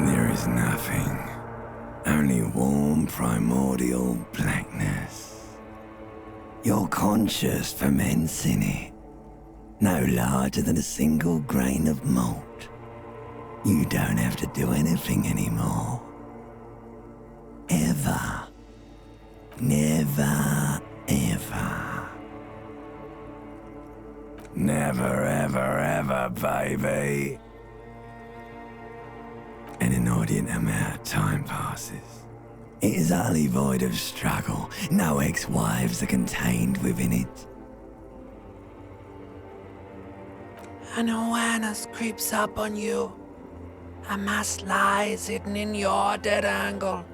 There is nothing. Only warm primordial blackness. Your conscious ferments in it. No larger than a single grain of malt. You don't have to do anything anymore. Ever. Never, ever. Never, ever, ever, baby. An inordinate amount of time passes. It is utterly void of struggle. No ex-wives are contained within it. An awareness creeps up on you. A mass lies hidden in your dead angle,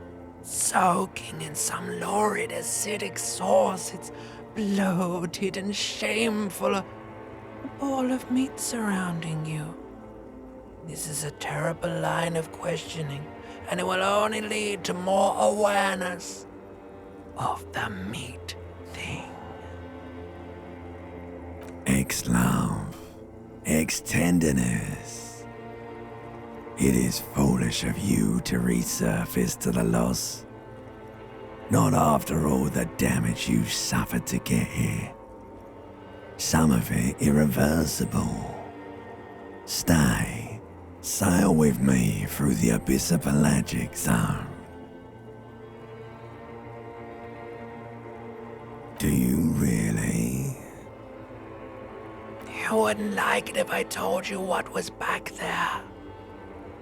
soaking in some lurid acidic sauce. It's bloated and shameful. A ball of meat surrounding you. This is a terrible line of questioning, and it will only lead to more awareness of the meat thing. Ex-love, ex-tenderness. It is foolish of you to resurface to the loss. Not after all the damage you suffered to get here. Some of it irreversible. Stay. Sail with me through the abyssopelagic zone. Do you really? You wouldn't like it if I told you what was back there.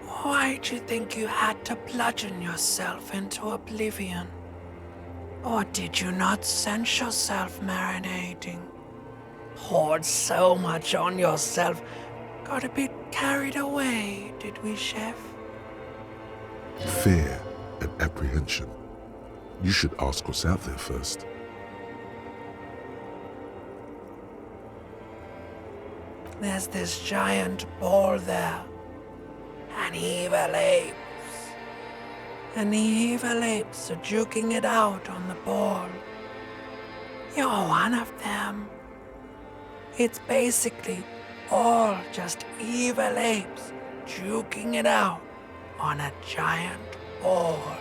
Why'd you think you had to bludgeon yourself into oblivion? Or did you not sense yourself marinating? Poured so much on yourself, got a bit carried away, did we, Chef? Fear and apprehension. You should ask what's out there first. There's this giant ball there. And evil apes. And the evil apes are juking it out on the ball. You're one of them. It's basically all just evil apes juking it out on a giant ball.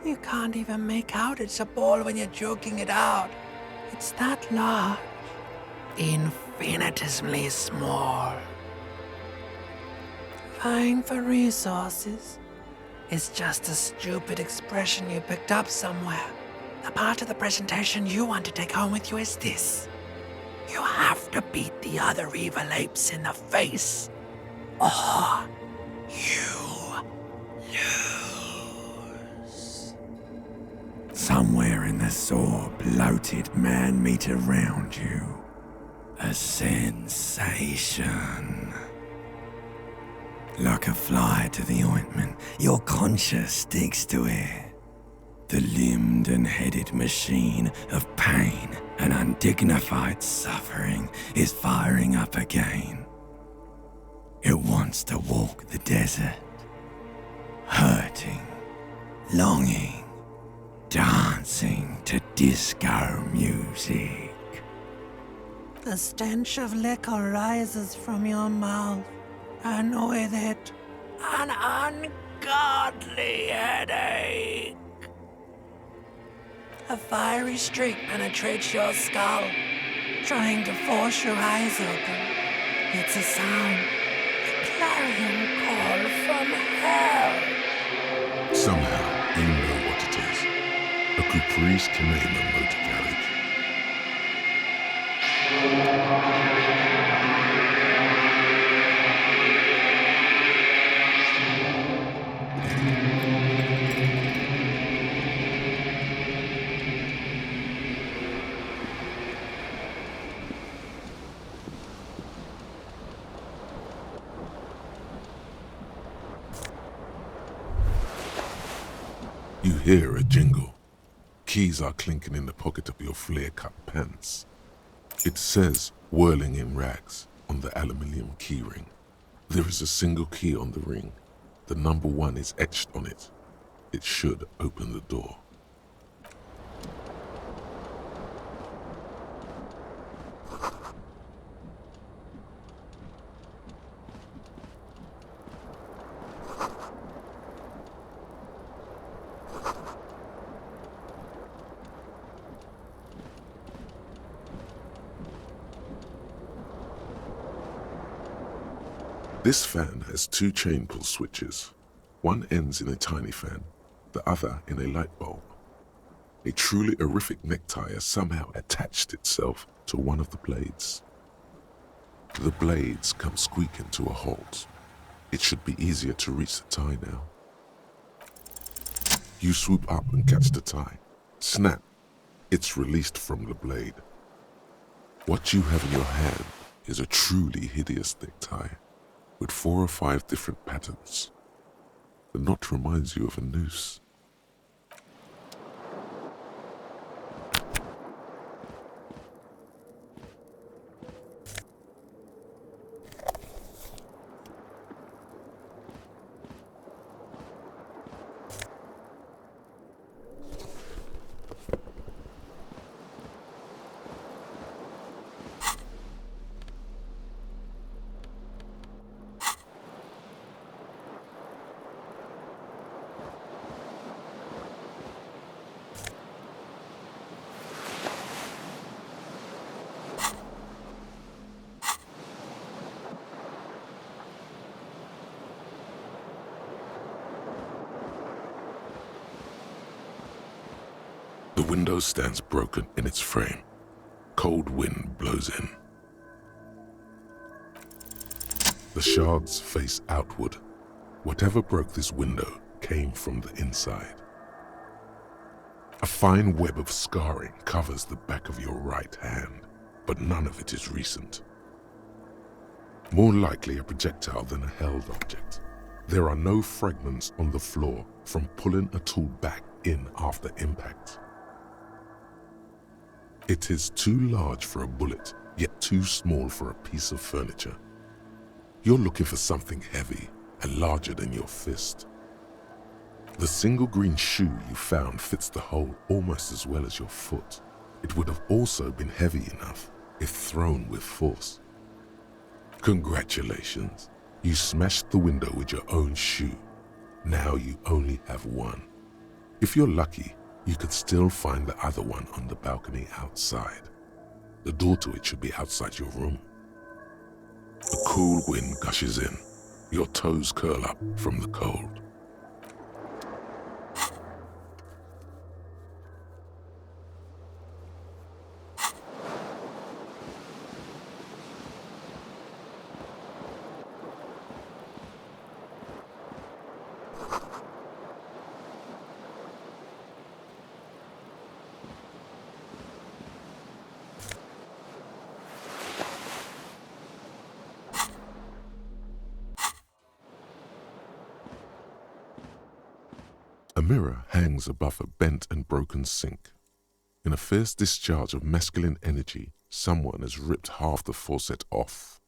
You can't even make out it's a ball when you're juking it out. It's that large. Infinitesimally small. Vying for resources is just a stupid expression you picked up somewhere. The part of the presentation you want to take home with you is this. You have to beat the other evil apes in the face, or you lose. Somewhere in the sore, bloated man-meat around you. A sensation. Like a fly to the ointment, your conscience sticks to it. The limbed and headed machine of pain and undignified suffering is firing up again. It wants to walk the desert, hurting, longing, dancing to disco music. The stench of liquor rises from your mouth, and with it, an ungodly headache. A fiery streak penetrates your skull, trying to force your eyes open. It's a sound, a clarion call from hell. Somehow, you know what it is. A Caprice Canema motor carriage. You hear a jingle. Keys are clinking in the pocket of your flare-cut pants. It says, whirling in rags, on the aluminium keyring. There is a single key on the ring. The number 1 is etched on it. It should open the door. This fan has two chain pull switches. One ends in a tiny fan, the other in a light bulb. A truly horrific necktie has somehow attached itself to one of the blades. The blades come squeaking to a halt. It should be easier to reach the tie now. You swoop up and catch the tie. Snap! It's released from the blade. What you have in your hand is a truly hideous necktie with 4 or 5 different patterns. The knot reminds you of a noose. The window stands broken in its frame. Cold wind blows in. The shards face outward. Whatever broke this window came from the inside. A fine web of scarring covers the back of your right hand, but none of it is recent. More likely a projectile than a held object. There are no fragments on the floor from pulling a tool back in after impact. It is too large for a bullet, yet too small for a piece of furniture. You're looking for something heavy and larger than your fist. The single green shoe you found fits the hole almost as well as your foot. It would have also been heavy enough if thrown with force. Congratulations, you smashed the window with your own shoe. Now you only have one. If you're lucky, you could still find the other one on the balcony outside. The door to it should be outside your room. A cool wind gushes in. Your toes curl up from the cold. A mirror hangs above a bent and broken sink. In a fierce discharge of masculine energy, someone has ripped half the faucet off.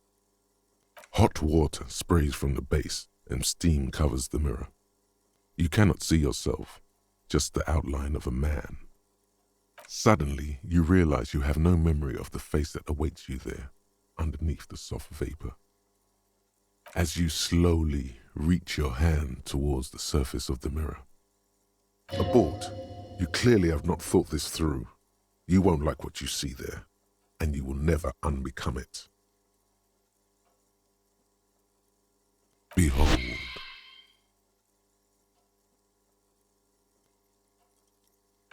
Hot water sprays from the base and steam covers the mirror. You cannot see yourself, just the outline of a man. Suddenly, you realize you have no memory of the face that awaits you there, underneath the soft vapor. As you slowly reach your hand towards the surface of the mirror. Abort. You clearly have not thought this through. You won't like what you see there, and you will never unbecome it. Behold.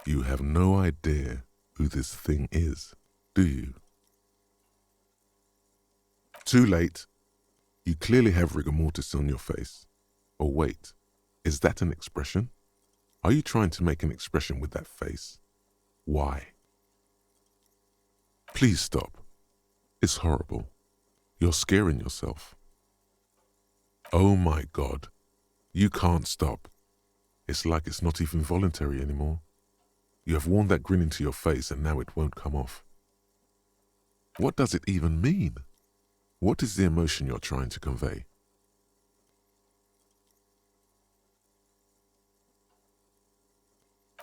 You have no idea who this thing is, do you? Too late. You clearly have rigor mortis on your face. Or wait, is that an expression? Are you trying to make an expression with that face? Why? Please stop. It's horrible. You're scaring yourself. Oh my God. You can't stop. It's like it's not even voluntary anymore. You have worn that grin into your face and now it won't come off. What does it even mean? What is the emotion you're trying to convey?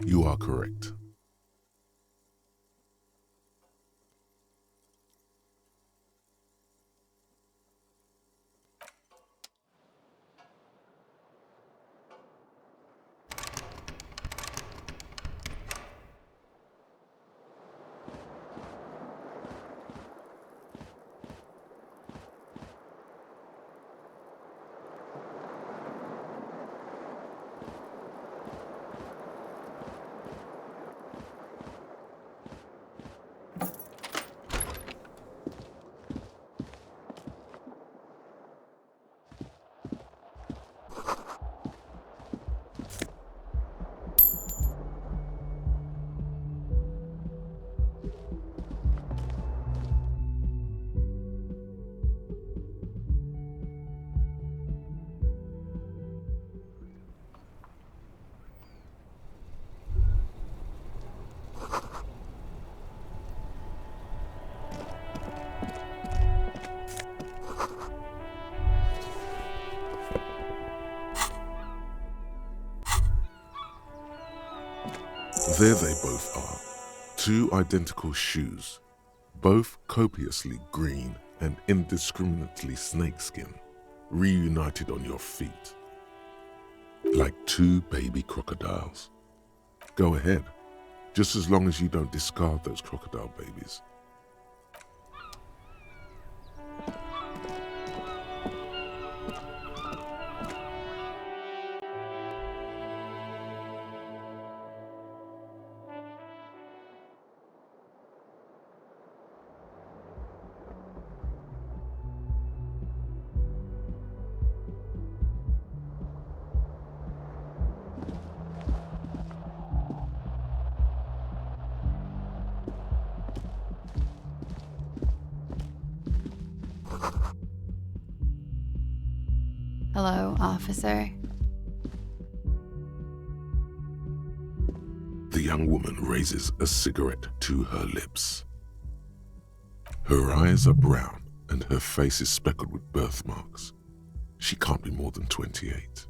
You are correct. There they both are, two identical shoes, both copiously green and indiscriminately snakeskin, reunited on your feet, like two baby crocodiles. Go ahead, just as long as you don't discard those crocodile babies. Hello, officer. The young woman raises a cigarette to her lips. Her eyes are brown and her face is speckled with birthmarks. She can't be more than 28.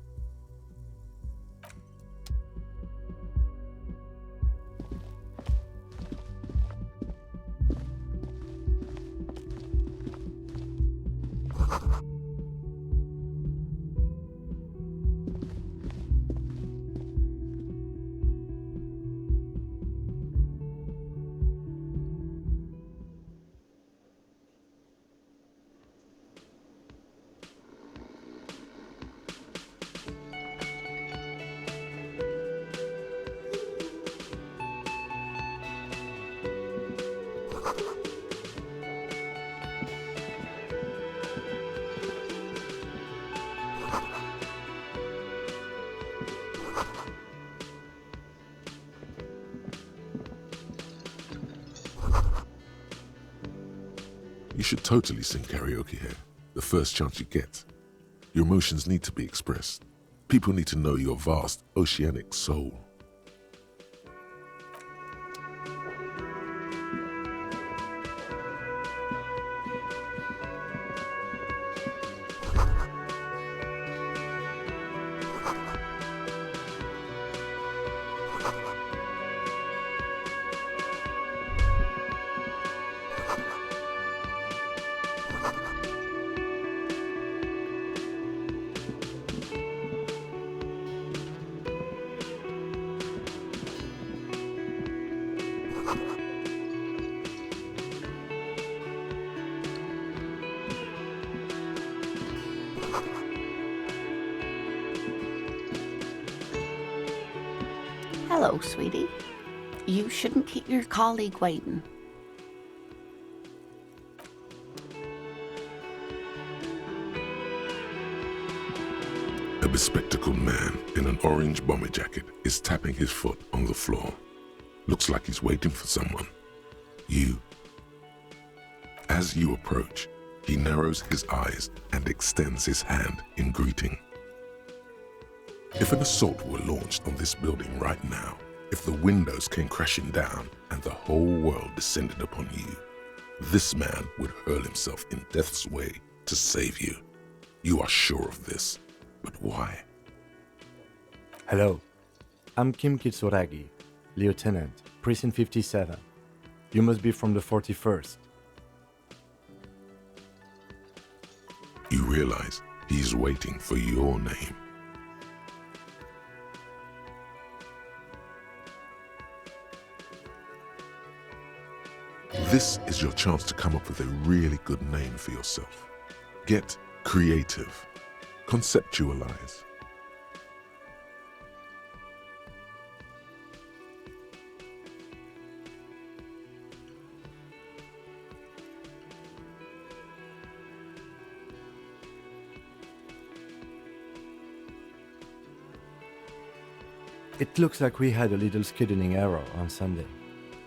You should totally sing karaoke here, the first chance you get. Your emotions need to be expressed. People need to know your vast, oceanic soul. Hello, sweetie. You shouldn't keep your colleague waiting. A bespectacled man in an orange bomber jacket is tapping his foot on the floor. Looks like he's waiting for someone. You. As you approach, he narrows his eyes and extends his hand in greeting. If an assault were launched on this building right now, if the windows came crashing down and the whole world descended upon you, this man would hurl himself in death's way to save you. You are sure of this, but why? Hello, I'm Kim Kitsuragi, Lieutenant, Precinct 57. You must be from the 41st. You realize he's waiting for your name. This is your chance to come up with a really good name for yourself. Get creative. Conceptualize. It looks like we had a little scheduling error on Sunday.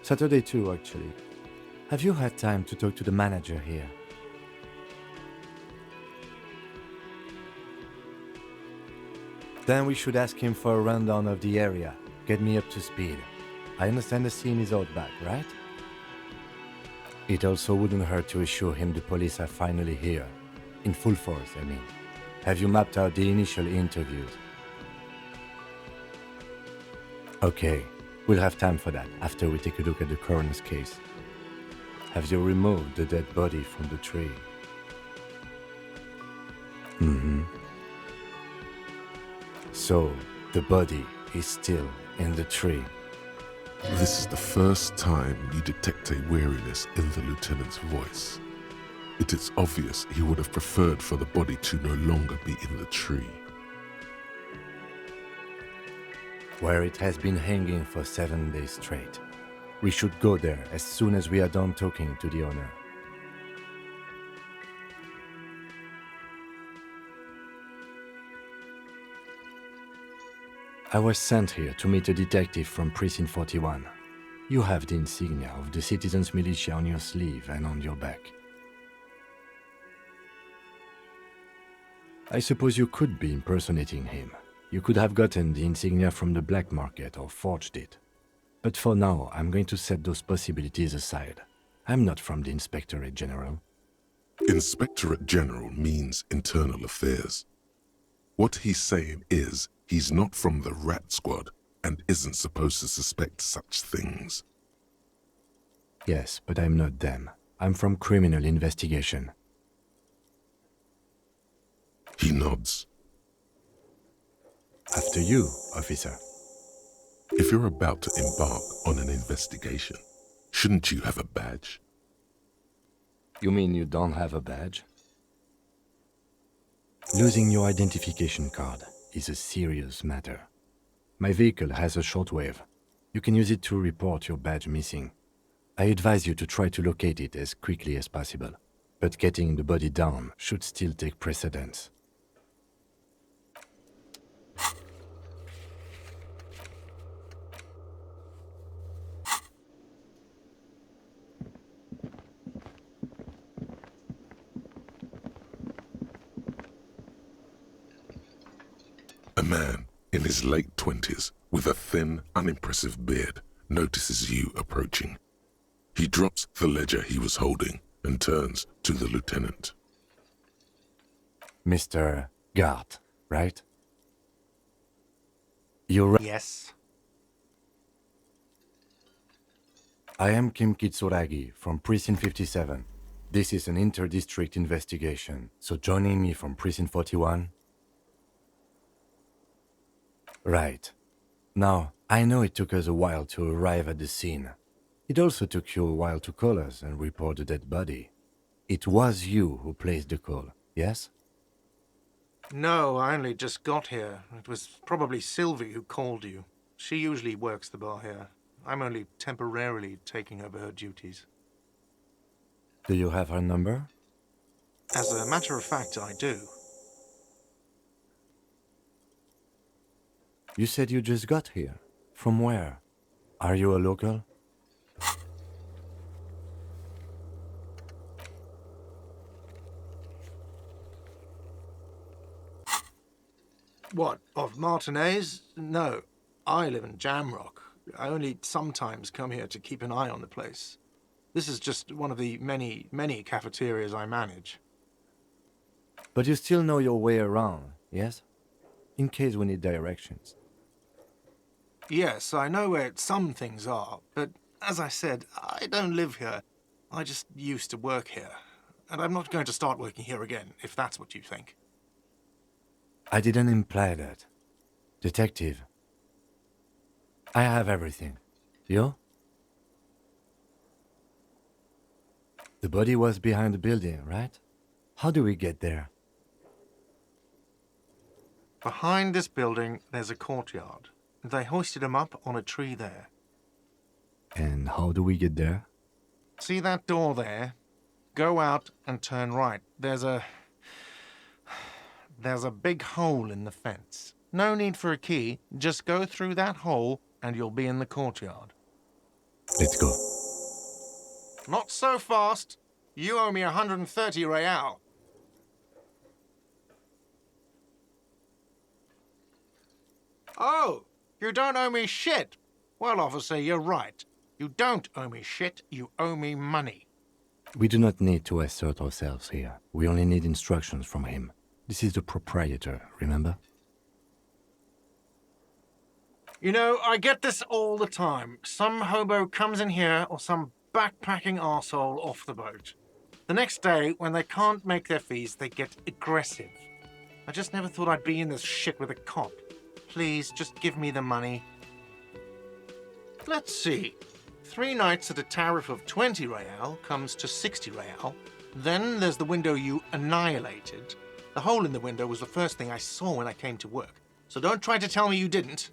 Saturday too, actually. Have you had time to talk to the manager here? Then we should ask him for a rundown of the area. Get me up to speed. I understand the scene is out back, right? It also wouldn't hurt to assure him the police are finally here. In full force, I mean. Have you mapped out the initial interviews? Okay, we'll have time for that after we take a look at the coroner's case. Have you removed the dead body from the tree? So, the body is still in the tree. This is the first time you detect a weariness in the lieutenant's voice. It is obvious he would have preferred for the body to no longer be in the tree. Where it has been hanging for 7 days straight. We should go there as soon as we are done talking to the owner. I was sent here to meet a detective from Precinct 41. You have the insignia of the Citizens Militia on your sleeve and on your back. I suppose you could be impersonating him. You could have gotten the insignia from the black market or forged it. But for now, I'm going to set those possibilities aside. I'm not from the Inspectorate General. Inspectorate General means internal affairs. What he's saying is he's not from the Rat Squad and isn't supposed to suspect such things. Yes, but I'm not them. I'm from criminal investigation. He nods. After you, officer. If you're about to embark on an investigation, shouldn't you have a badge? You mean you don't have a badge? Losing your identification card is a serious matter. My vehicle has a shortwave. You can use it to report your badge missing. I advise you to try to locate it as quickly as possible, but getting the body down should still take precedence. A man in his late 20s with a thin, unimpressive beard notices you approaching. He drops the ledger he was holding and turns to the lieutenant. Mr. Gart, right? You're Yes. I am Kim Kitsuragi from Precinct 57. This is an inter-district investigation, so joining me from Precinct 41? Right. Now, I know it took us a while to arrive at the scene. It also took you a while to call us and report the dead body. It was you who placed the call, yes? No, I only just got here. It was probably Sylvie who called you. She usually works the bar here. I'm only temporarily taking over her duties. Do you have her number? As a matter of fact, I do. You said you just got here. From where? Are you a local? What, of Martinez? No, I live in Jamrock. I only sometimes come here to keep an eye on the place. This is just one of the many, many cafeterias I manage. But you still know your way around, yes? In case we need directions. Yes, I know where some things are, but as I said, I don't live here. I just used to work here. And I'm not going to start working here again, if that's what you think. I didn't imply that. Detective. I have everything. You? The body was behind the building, right? How do we get there? Behind this building, there's a courtyard. They hoisted him up on a tree there. And how do we get there? See that door there? Go out and turn right. There's a big hole in the fence. No need for a key. Just go through that hole and you'll be in the courtyard. Let's go. Not so fast. You owe me 130 real. Oh, you don't owe me shit. Well, officer, you're right. You don't owe me shit. You owe me money. We do not need to assert ourselves here. We only need instructions from him. This is the proprietor, remember? You know, I get this all the time. Some hobo comes in here or some backpacking arsehole off the boat. The next day, when they can't make their fees, they get aggressive. I just never thought I'd be in this shit with a cop. Please, just give me the money. Let's see. 3 nights at a tariff of 20 real comes to 60 real. Then there's the window you annihilated. The hole in the window was the first thing I saw when I came to work. So don't try to tell me you didn't.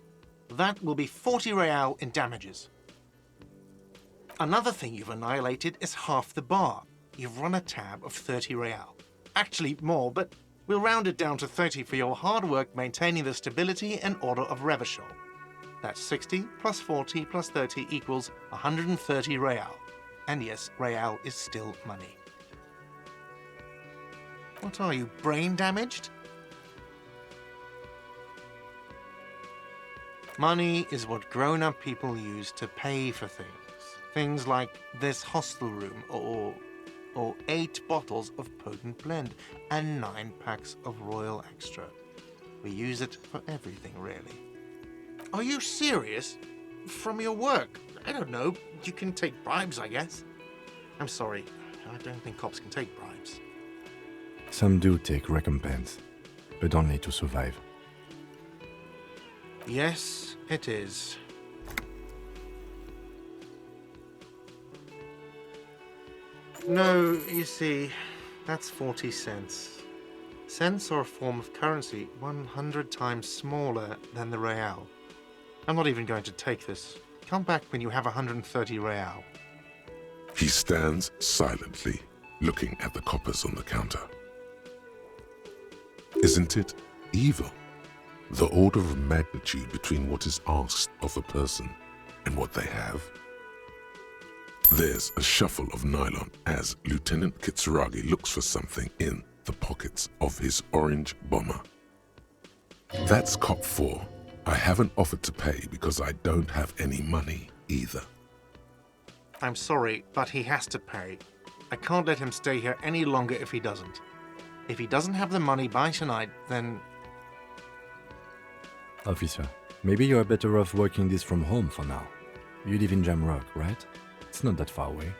That will be 40 real in damages. Another thing you've annihilated is half the bar. You've run a tab of 30 real. Actually more, but we'll round it down to 30 for your hard work maintaining the stability and order of Revachol. That's 60 plus 40 plus 30 equals 130 real. And yes, real is still money. What are you, brain damaged? Money is what grown-up people use to pay for things. Things like this hostel room or 8 bottles of potent blend and 9 packs of Royal Extra. We use it for everything, really. Are you serious? From your work? I don't know. You can take bribes, I guess. I'm sorry. I don't think cops can take bribes. Some do take recompense, but only to survive. Yes, it is. No, you see, that's 40 cents. Cents are a form of currency 100 times smaller than the real. I'm not even going to take this. Come back when you have 130 real. He stands silently, looking at the coppers on the counter. Isn't it evil? The order of magnitude between what is asked of a person and what they have. There's a shuffle of nylon as Lieutenant Kitsuragi looks for something in the pockets of his orange bomber. That's Cop 4. I haven't offered to pay because I don't have any money either. I'm sorry, but he has to pay. I can't let him stay here any longer if he doesn't. If he doesn't have the money by tonight, then... Officer, maybe you are better off working this from home for now. You live in Jamrock, right? It's not that far away.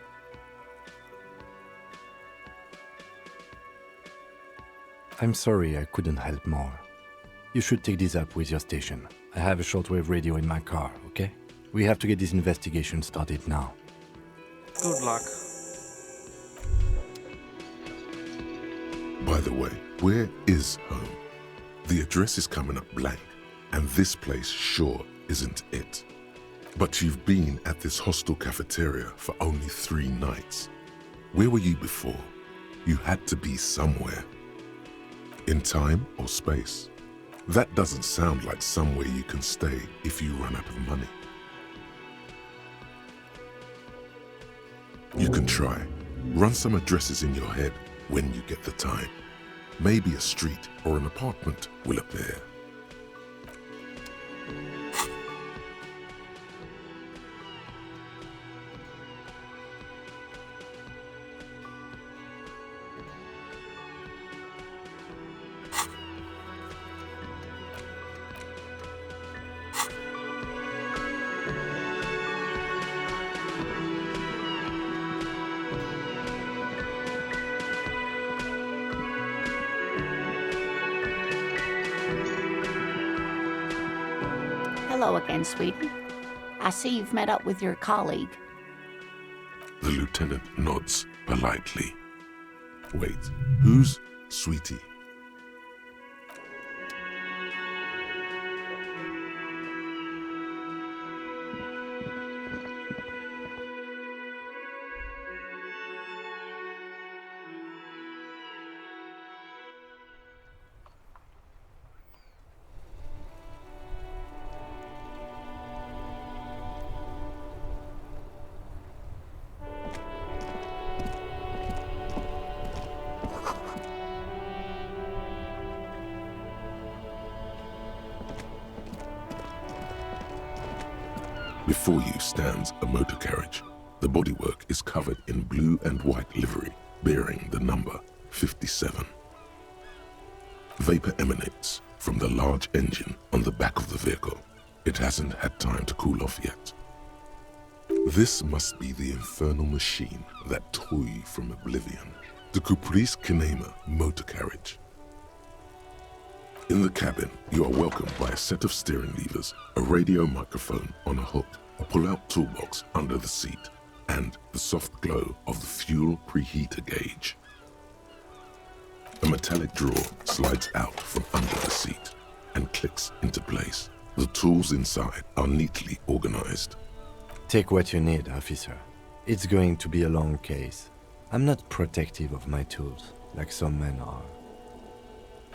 I'm sorry I couldn't help more. You should take this up with your station. I have a shortwave radio in my car, okay? We have to get this investigation started now. Good luck. By the way, where is home? The address is coming up blank, and this place sure isn't it. But you've been at this hostel cafeteria for only 3 nights. Where were you before? You had to be somewhere. In time or space? That doesn't sound like somewhere you can stay if you run out of money. You can try. Run some addresses in your head when you get the time. Maybe a street or an apartment will appear. Hello again, sweetie. I see you've met up with your colleague. The lieutenant nods politely. Wait, who's Sweetie? Before you stands a motor carriage. The bodywork is covered in blue and white livery, bearing the number 57. Vapor emanates from the large engine on the back of the vehicle. It hasn't had time to cool off yet. This must be the infernal machine that tore you from oblivion, the Kurvitz Kinema motor carriage. In the cabin, you are welcomed by a set of steering levers, a radio microphone on a hook, a pull-out toolbox under the seat, and the soft glow of the fuel preheater gauge. A metallic drawer slides out from under the seat and clicks into place. The tools inside are neatly organized. Take what you need, officer. It's going to be a long case. I'm not protective of my tools, like some men are.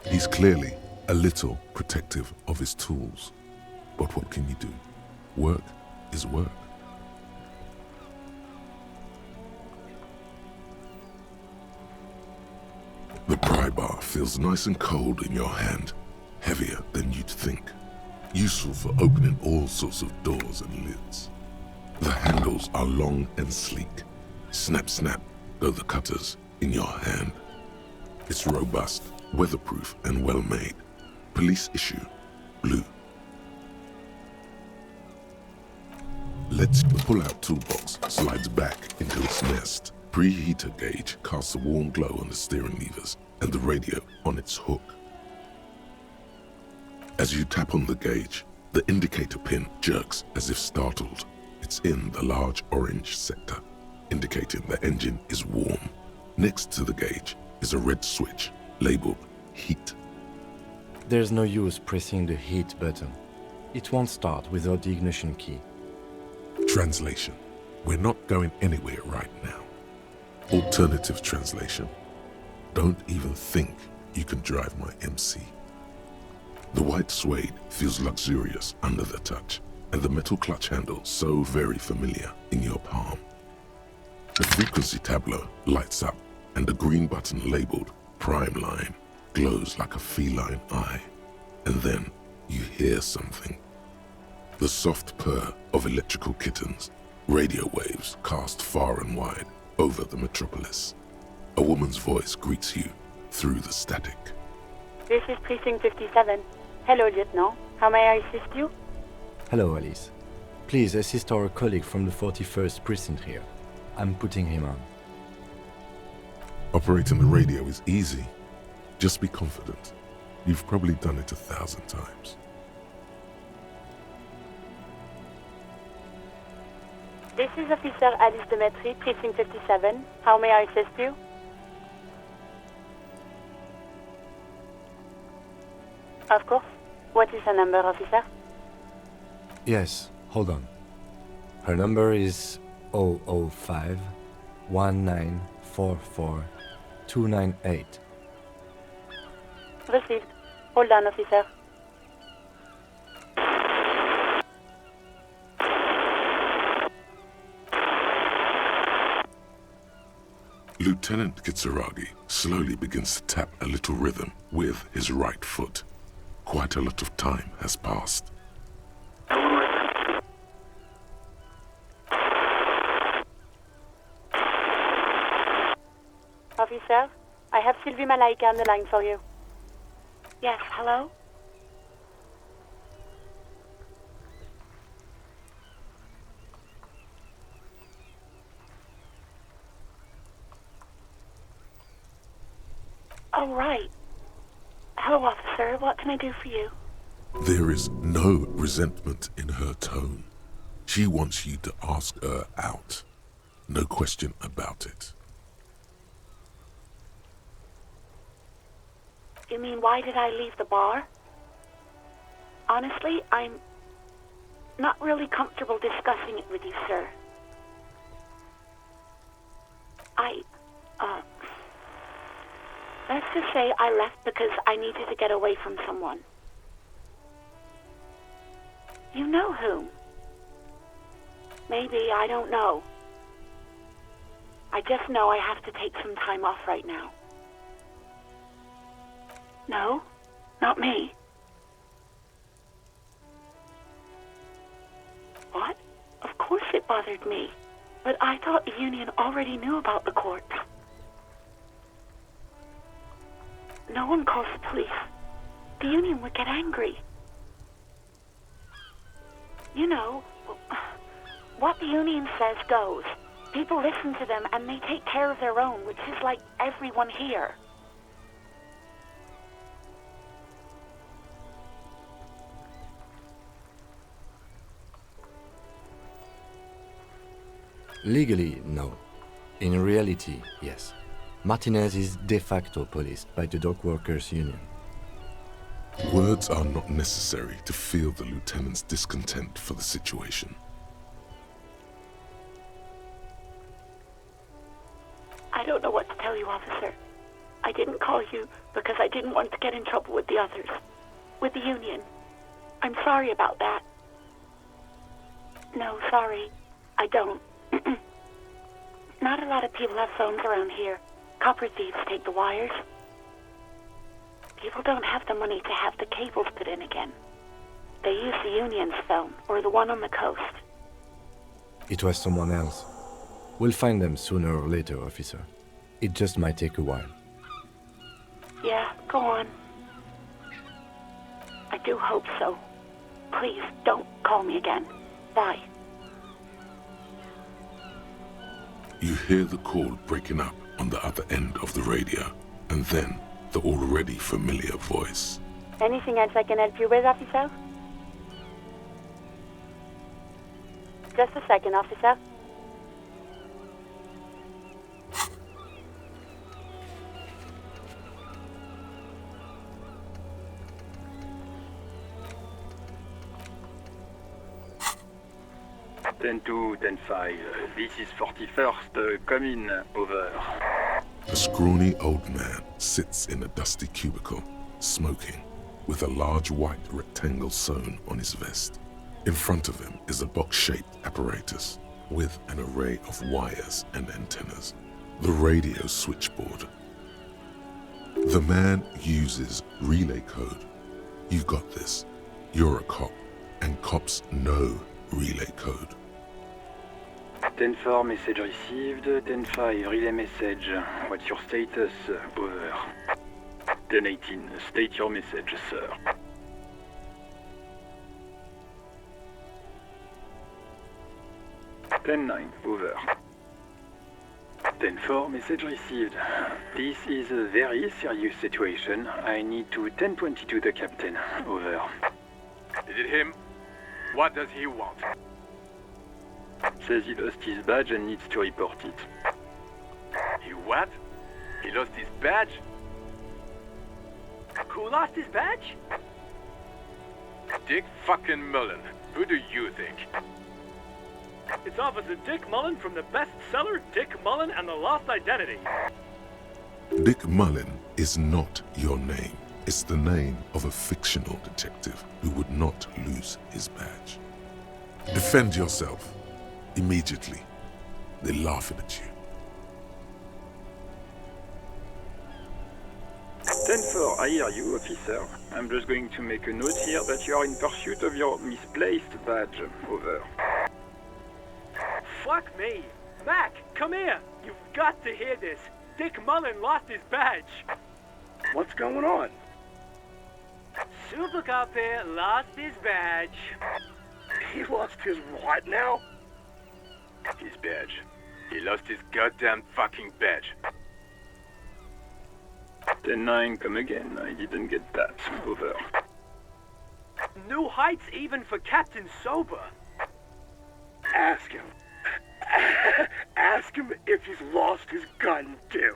He's clearly a little protective of his tools. But what can you do? Work is work. The pry bar feels nice and cold in your hand, heavier than you'd think. Useful for opening all sorts of doors and lids. The handles are long and sleek. Snap, snap go the cutters in your hand. It's robust, weatherproof, and well-made. Police issue, blue. The pull-out toolbox slides back into its nest. Preheater gauge casts a warm glow on the steering levers and the radio on its hook. As you tap on the gauge, the indicator pin jerks as if startled. It's in the large orange sector, indicating the engine is warm. Next to the gauge is a red switch labeled heat. There's no use pressing the heat button. It won't start without the ignition key. Translation: we're not going anywhere right now. Alternative translation: don't even think you can drive my MC. The white suede feels luxurious under the touch, and the metal clutch handle so very familiar in your palm. The frequency tableau lights up, and the green button labeled Prime Line glows like a feline eye. And then you hear something. The soft purr of electrical kittens, radio waves cast far and wide over the metropolis. A woman's voice greets you through the static. This is Precinct 57. Hello, Lieutenant. How may I assist you? Hello, Alice. Please assist our colleague from the 41st precinct here. I'm putting him on. Operating the radio is easy. Just be confident. You've probably done it 1,000 times. This is Officer Alice Demetri, Precinct 57. How may I assist you? Of course. What is her number, officer? Yes, hold on. Her number is 005 1944 298. Received. Hold on, officer. Lieutenant Kitsuragi slowly begins to tap a little rhythm with his right foot. Quite a lot of time has passed. Officer, I have Sylvie Malaika on the line for you. Yes, hello? Oh, right. Hello, officer. What can I do for you? There is no resentment in her tone. She wants you to ask her out. No question about it. You mean, why did I leave the bar? Honestly, I'm not really comfortable discussing it with you, sir. Let's just say I left because I needed to get away from someone. You know whom? Maybe, I don't know. I just know I have to take some time off right now. No, not me. What? Of course it bothered me. But I thought the Union already knew about the corpse. No one calls the police. The Union would get angry. You know, what the Union says goes. People listen to them and they take care of their own, which is like everyone here. Legally, no. In reality, yes. Martinez is de facto policed by the dock workers' union. Words are not necessary to feel the lieutenant's discontent for the situation. I don't know what to tell you, officer. I didn't call you because I didn't want to get in trouble with the others. With the Union. I'm sorry about that. No, sorry. I don't. Not a lot of people have phones around here. Copper thieves take the wires. People don't have the money to have the cables put in again. They use the Union's phone, or the one on the coast. It was someone else. We'll find them sooner or later, officer. It just might take a while. Yeah, go on. I do hope so. Please, don't call me again. Bye. You hear the call breaking up on the other end of the radio, and then the already familiar voice. Anything else I can help you with, officer? Just a second, officer. Ten 2, 10-5. This is 41st. Come in. Over. A scrawny old man sits in a dusty cubicle, smoking, with a large white rectangle sewn on his vest. In front of him is a box-shaped apparatus with an array of wires and antennas. The radio switchboard. The man uses relay code. You've got this. You're a cop, and cops know relay code. 10-4, message received. 10-5, relay message. What's your status? Over. 10-18, state your message, sir. 10-9, over. 10-4, message received. This is a very serious situation. I need to 10-22 the captain. Over. Is it him? What does he want? Says he lost his badge and needs to report it. He what? He lost his badge? Who lost his badge? Dick fucking Mullen. Who do you think? It's Officer Dick Mullen from the bestseller Dick Mullen and the Lost Identity. Dick Mullen is not your name. It's the name of a fictional detective who would not lose his badge. Defend yourself. Immediately. They're laughing at you. 10-4, I hear you, officer. I'm just going to make a note here that you are in pursuit of your misplaced badge. Over. Fuck me! Mac, come here! You've got to hear this. Dick Mullen lost his badge. What's going on? Super Copy lost his badge. He lost his what now? His badge. He lost his goddamn fucking badge. 10-9, come again. I didn't get that. Over. New heights even for Captain Sober. Ask him. Ask him if he's lost his gun, too.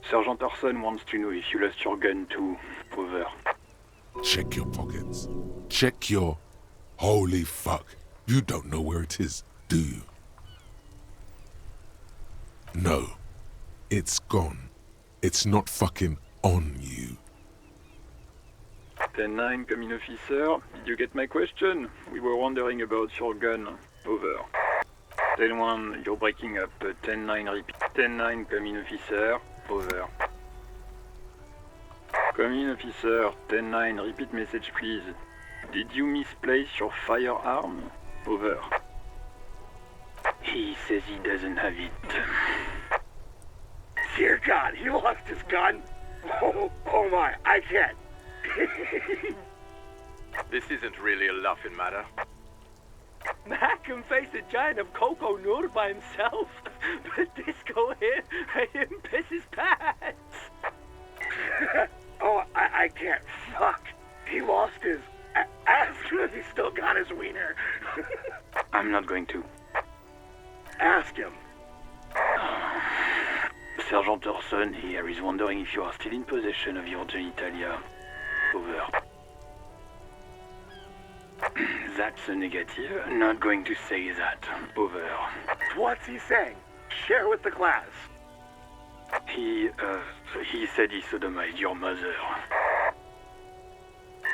Sergeant Orson wants to know if you lost your gun, too. Over. Check your pockets. Check your... Holy fuck. You don't know where it is, do you? No. It's gone. It's not fucking on you. 10-9, come in, officer. Did you get my question? We were wondering about your gun. Over. 10-1, you're breaking up. 10-9, repeat. 10-9, come in, officer. Over. Come in, officer. 10-9, repeat message, please. Did you misplace your firearm? Over. He says he doesn't have it. Dear God, he lost his gun? Oh my, I can't. This isn't really a laughing matter. Mac can face a giant of Coco Nur by himself, but Disco here made him piss his pants. Oh, I can't. Fuck. He lost his ass. He still got his wiener. I'm not going to. Ask him. Sergeant Orson here is wondering if you are still in possession of your genitalia. Over. That's a negative. Not going to say that. Over. What's he saying? Share with the class. He said he sodomized your mother.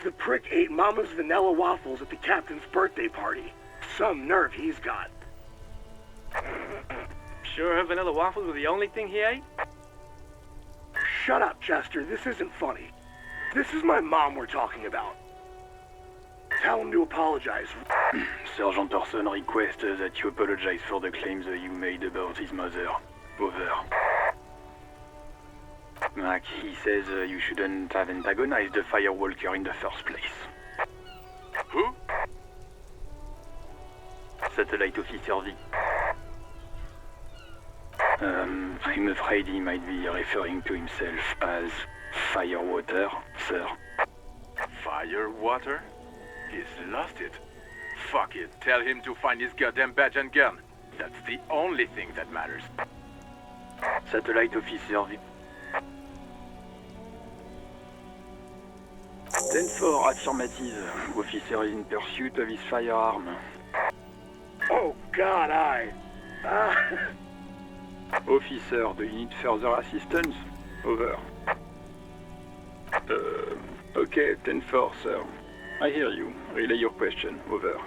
The prick ate Mama's vanilla waffles at the captain's birthday party. Some nerve he's got. Sure her vanilla waffles were the only thing he ate? Shut up, Chester. This isn't funny. This is my mom we're talking about. Tell him to apologize. Sergeant Orson requests that you apologize for the claims you made about his mother. Over. Mac, he says you shouldn't have antagonized the Firewalker in the first place. Who? Satellite Officer V. I'm afraid he might be referring to himself as Firewater, sir. Firewater? He's lost it. Fuck it. Tell him to find his goddamn badge and gun. That's the only thing that matters. Satellite Officer V. 10-4, affirmative. Officer is in pursuit of his firearm. Oh, God, Officer, do you need further assistance? Over. Okay, 10-4, sir. I hear you. Relay your question. Over.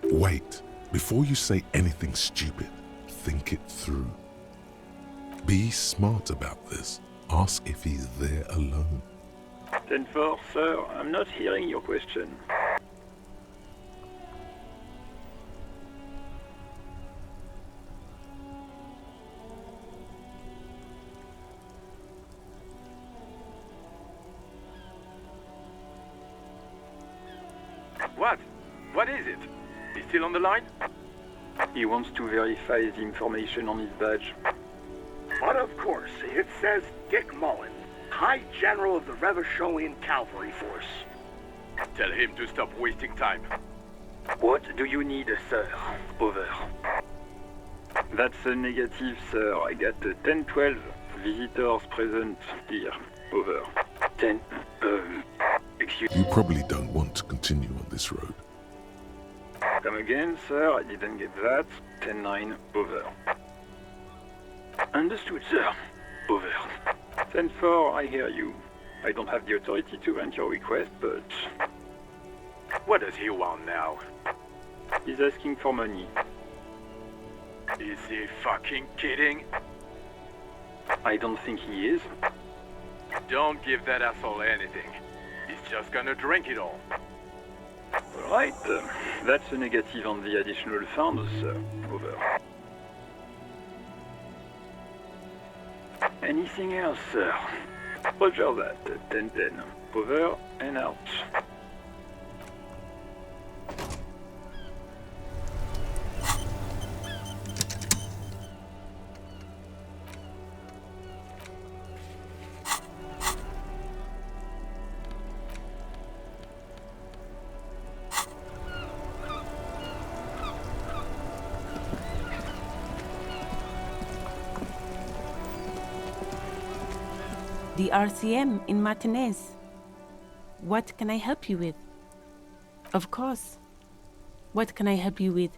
Wait. Before you say anything stupid, think it through. Be smart about this. Ask if he's there alone. 10-4, sir. I'm not hearing your question. What? What is it? He's still on the line? He wants to verify the information on his badge. But of course, it says Dick Mullen, High General of the Revacholian Cavalry Force. Tell him to stop wasting time. What do you need, sir? Over. That's a negative, sir. I got 10-12 visitors present here. Over. 10. Excuse You probably don't want to continue on this road. Come again, sir. I didn't get that. 10-9. Over. Understood, sir. Over. 10-4. I hear you. I don't have the authority to grant your request, but... What does he want now? He's asking for money. Is he fucking kidding? I don't think he is. Don't give that asshole anything. He's just gonna drink it all. Alright, that's a negative on the additional funds, sir. Over. Anything else, sir? Roger that. 10-10. Over and out. The RCM in Martinez. What can I help you with? Of course. What can I help you with?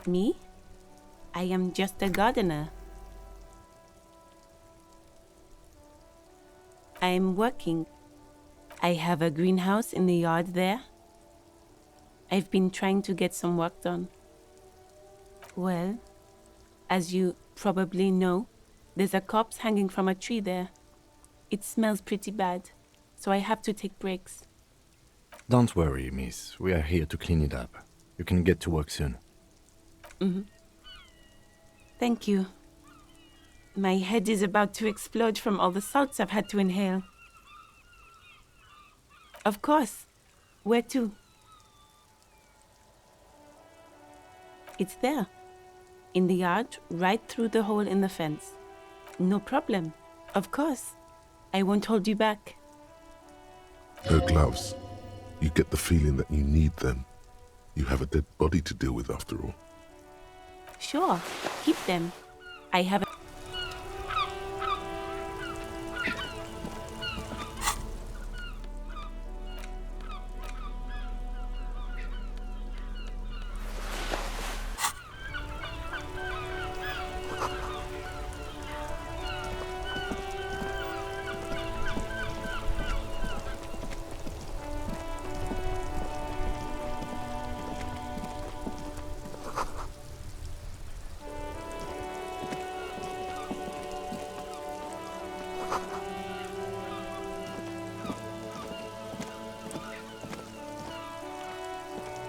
Me? I am just a gardener. I am working. I have a greenhouse in the yard there. I've been trying to get some work done. Well, as you probably know, there's a corpse hanging from a tree there. It smells pretty bad, so I have to take breaks. Don't worry, miss. We are here to clean it up. You can get to work soon. Thank you. My head is about to explode from all the salts I've had to inhale. Of course. Where to? It's there. In the yard, right through the hole in the fence. No problem. Of course. I won't hold you back. No gloves. You get the feeling that you need them. You have a dead body to deal with after all. Sure. Keep them. I have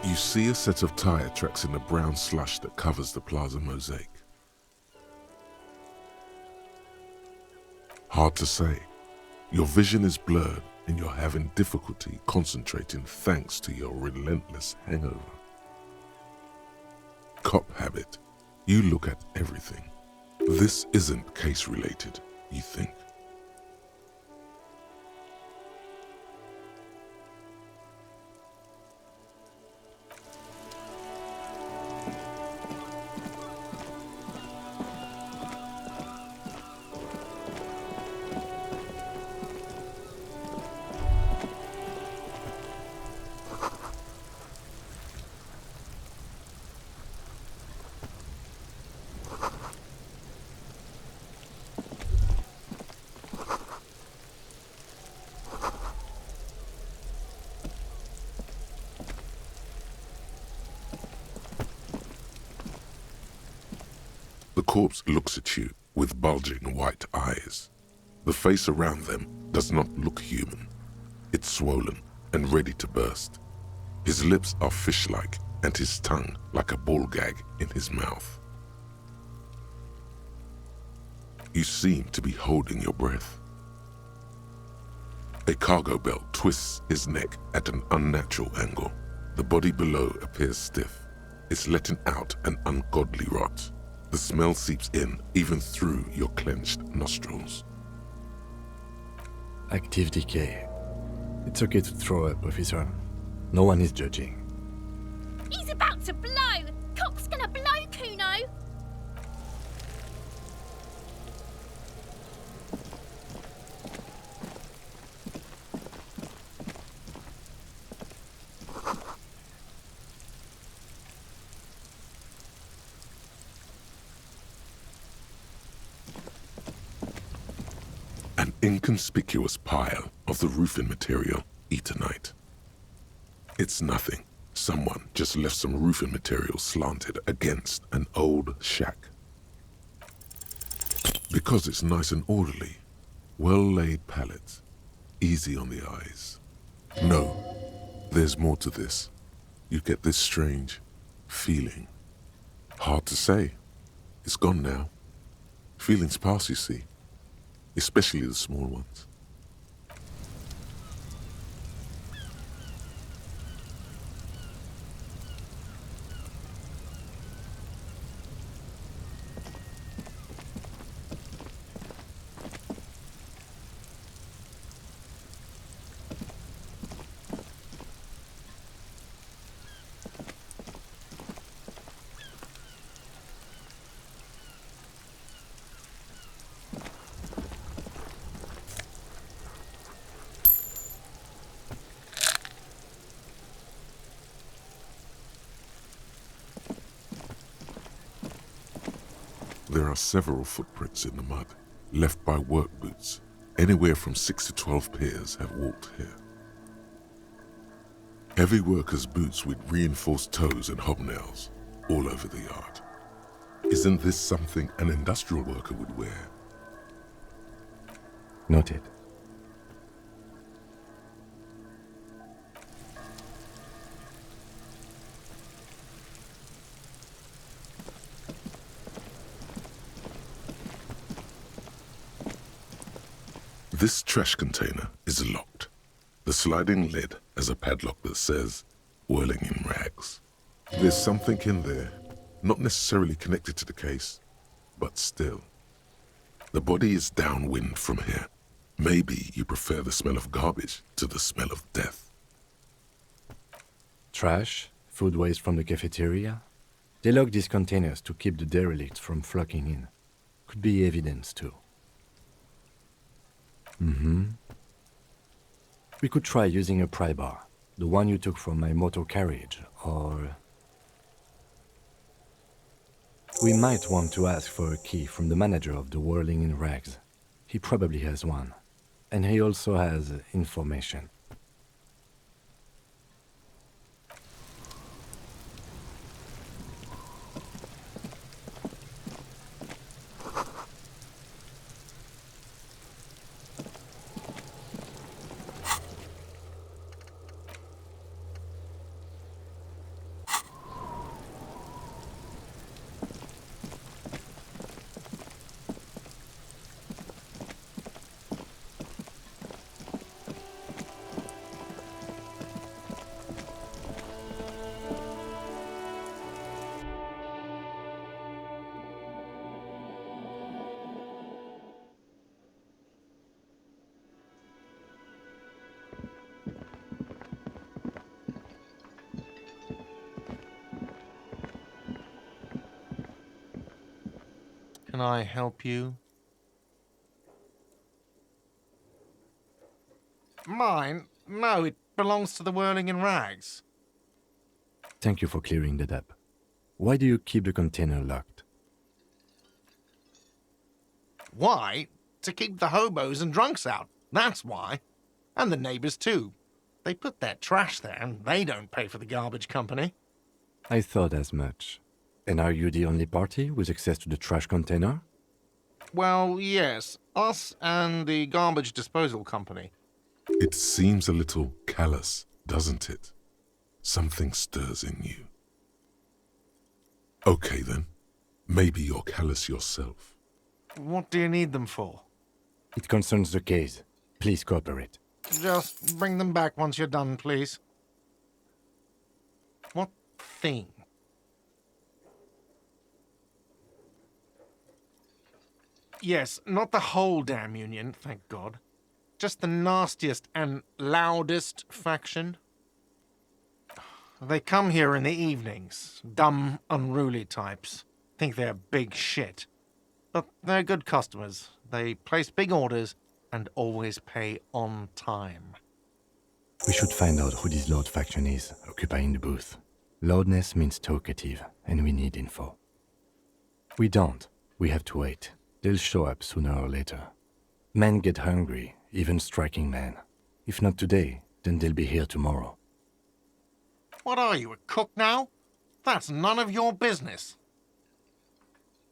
You see a set of tire tracks in the brown slush that covers the plaza mosaic. Hard to say. Your vision is blurred and you're having difficulty concentrating thanks to your relentless hangover. Cop habit. You look at everything. This isn't case related, you think. The corpse looks at you with bulging white eyes. The face around them does not look human. It's swollen and ready to burst. His lips are fish-like and his tongue like a ball gag in his mouth. You seem to be holding your breath. A cargo belt twists his neck at an unnatural angle. The body below appears stiff. It's letting out an ungodly rot. The smell seeps in even through your clenched nostrils. Active decay. It's okay to throw up, officer. No one is judging. He's about to blow! Cock's gonna blow, Kuno! An inconspicuous pile of the roofing material, Eternite. It's nothing. Someone just left some roofing material slanted against an old shack. Because it's nice and orderly, well-laid pallets, easy on the eyes. No, there's more to this. You get this strange feeling. Hard to say. It's gone now. Feelings pass, you see. Especially the small ones. There are several footprints in the mud, left by work boots. Anywhere from 6 to 12 pairs have walked here. Heavy workers' boots with reinforced toes and hobnails, all over the yard. Isn't this something an industrial worker would wear? Noted. This trash container is locked. The sliding lid has a padlock that says, whirling in rags. There's something in there, not necessarily connected to the case, but still. The body is downwind from here. Maybe you prefer the smell of garbage to the smell of death. Trash, food waste from the cafeteria. They lock these containers to keep the derelicts from flocking in. Could be evidence too. We could try using a pry bar, the one you took from my motor carriage, or... We might want to ask for a key from the manager of the Whirling in Rags. He probably has one. And he also has information. Can I help you? Mine? No, it belongs to the Whirling in Rags. Thank you for clearing that up. Why do you keep the container locked? Why? To keep the hobos and drunks out. That's why. And the neighbors too. They put their trash there and they don't pay for the garbage company. I thought as much. And are you the only party with access to the trash container? Well, yes. Us and the garbage disposal company. It seems a little callous, doesn't it? Something stirs in you. Okay then. Maybe you're callous yourself. What do you need them for? It concerns the case. Please cooperate. Just bring them back once you're done, please. What thing? Yes, not the whole damn union, thank God. Just the nastiest and loudest faction. They come here in the evenings. Dumb, unruly types. Think they're big shit. But they're good customers. They place big orders and always pay on time. We should find out who this Lord faction is, occupying the booth. Loudness means talkative, and we need info. We don't. We have to wait. They'll show up sooner or later. Men get hungry, even striking men. If not today, then they'll be here tomorrow. What are you, a cook now? That's none of your business.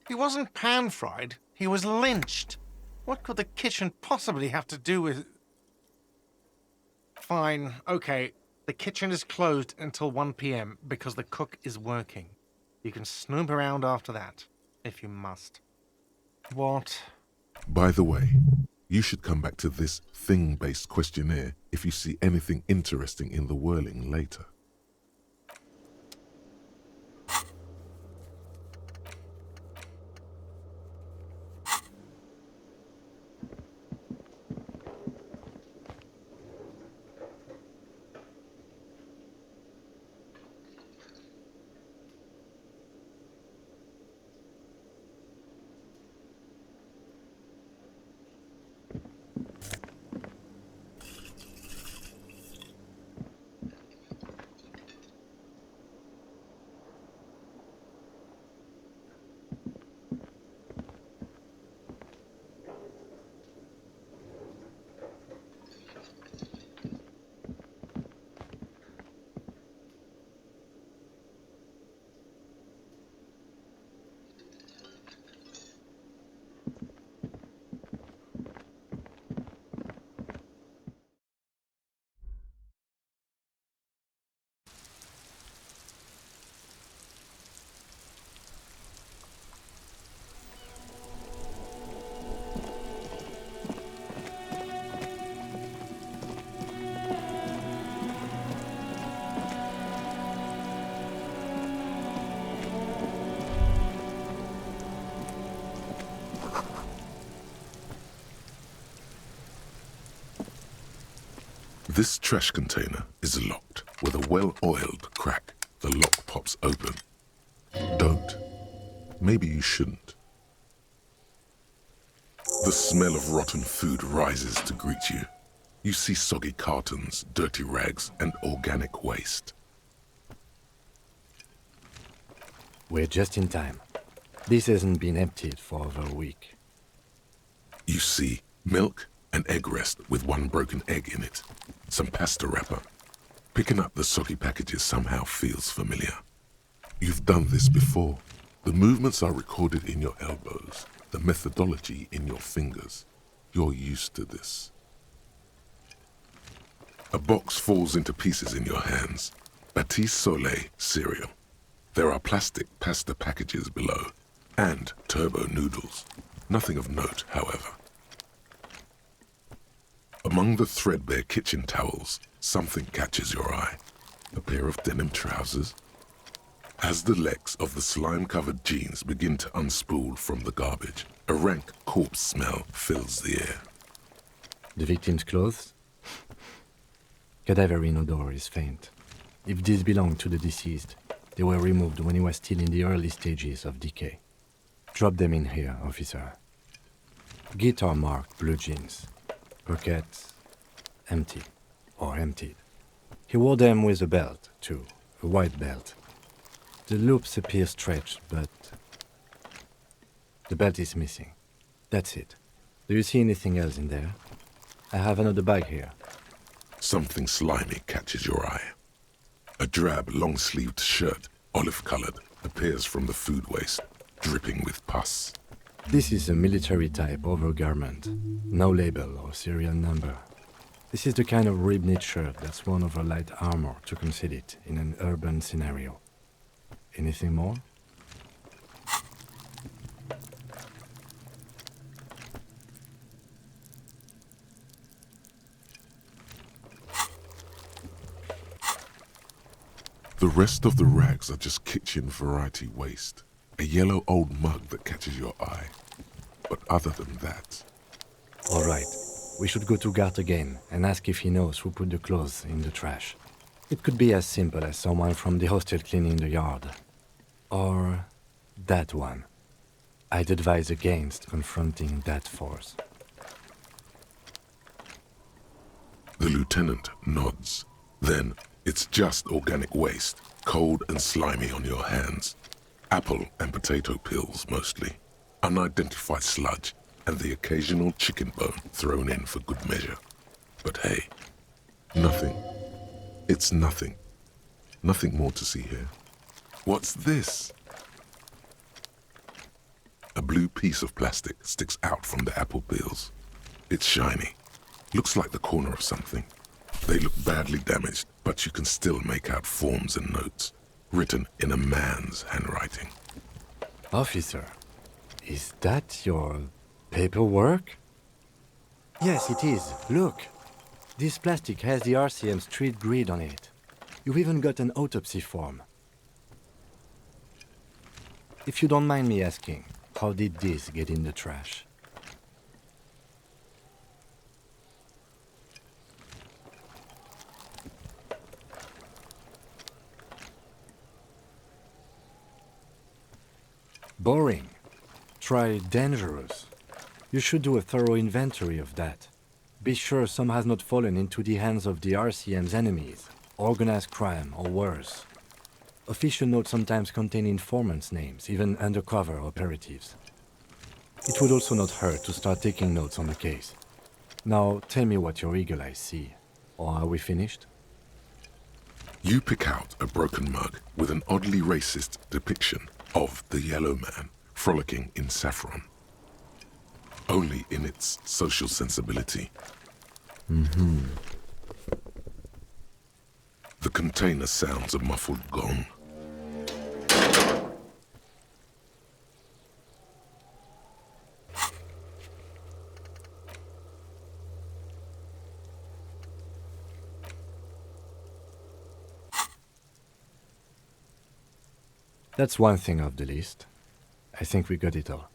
He wasn't pan-fried, he was lynched. What could the kitchen possibly have to do with... Fine, okay. The kitchen is closed until 1 p.m. because the cook is working. You can snoop around after that, if you must. What? By the way, you should come back to this thing-based questionnaire if you see anything interesting in the Whirling later. This trash container is locked. With a well-oiled crack, the lock pops open. Don't. Maybe you shouldn't. The smell of rotten food rises to greet you. You see soggy cartons, dirty rags, and organic waste. We're just in time. This hasn't been emptied for over a week. You see milk and egg rest with one broken egg in it. Some pasta wrapper. Picking up the soggy packages somehow feels familiar. You've done this before. The movements are recorded in your elbows, the methodology in your fingers. You're used to this. A box falls into pieces in your hands. Batiste Soleil cereal. There are plastic pasta packages below, and turbo noodles. Nothing of note, however. Among the threadbare kitchen towels, something catches your eye. A pair of denim trousers. As the legs of the slime-covered jeans begin to unspool from the garbage, a rank corpse smell fills the air. The victim's clothes? Cadaverine odor is faint. If these belong to the deceased, they were removed when he was still in the early stages of decay. Drop them in here, officer. Guitar-marked blue jeans. Pockets empty or emptied. He wore them with a belt, too, a white belt. The loops appear stretched, but the belt is missing. That's it. Do you see anything else in there? I have another bag here. Something slimy catches your eye. A drab, long-sleeved shirt, olive-colored, appears from the food waste, dripping with pus. This is a military-type overgarment. No label or serial number. This is the kind of rib-knit shirt that's worn over light armor to conceal it in an urban scenario. Anything more? The rest of the rags are just kitchen variety waste. A yellow old mug that catches your eye. But other than that... All right. We should go to Gart again and ask if he knows who put the clothes in the trash. It could be as simple as someone from the hostel cleaning the yard. Or that one. I'd advise against confronting that force. The lieutenant nods. Then it's just organic waste, cold and slimy on your hands. Apple and potato peels, mostly. Unidentified sludge, and the occasional chicken bone thrown in for good measure. But hey, nothing. It's nothing. Nothing more to see here. What's this? A blue piece of plastic sticks out from the apple peels. It's shiny. Looks like the corner of something. They look badly damaged, but you can still make out forms and notes, written in a man's handwriting. Officer, is that your paperwork? Yes, it is. Look. This plastic has the RCM street grid on it. You've even got an autopsy form. If you don't mind me asking, how did this get in the trash? Boring. Try dangerous. You should do a thorough inventory of that. Be sure some has not fallen into the hands of the RCM's enemies, organized crime or worse. Official notes sometimes contain informants' names, even undercover operatives. It would also not hurt to start taking notes on the case. Now tell me what your eagle eyes see. Or are we finished? You pick out a broken mug with an oddly racist depiction of the yellow man frolicking in saffron. Only in its social sensibility. The container sounds a muffled gong. That's one thing off the list. I think we got it all.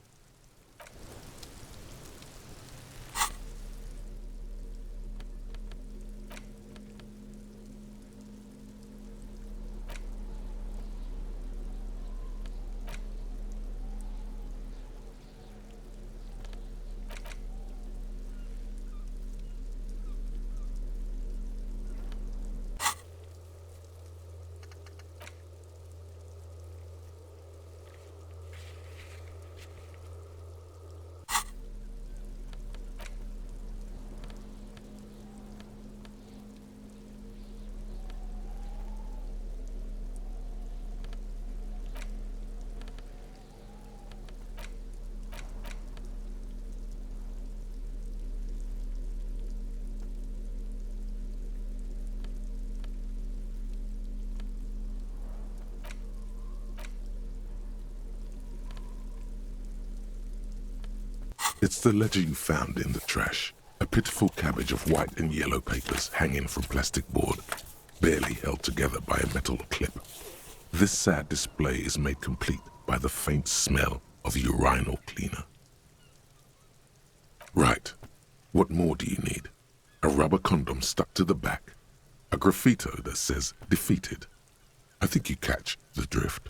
It's the ledger you found in the trash. A pitiful cabbage of white and yellow papers hanging from plastic board, barely held together by a metal clip. This sad display is made complete by the faint smell of urinal cleaner. Right. What more do you need? A rubber condom stuck to the back. A graffito that says defeated. I think you catch the drift.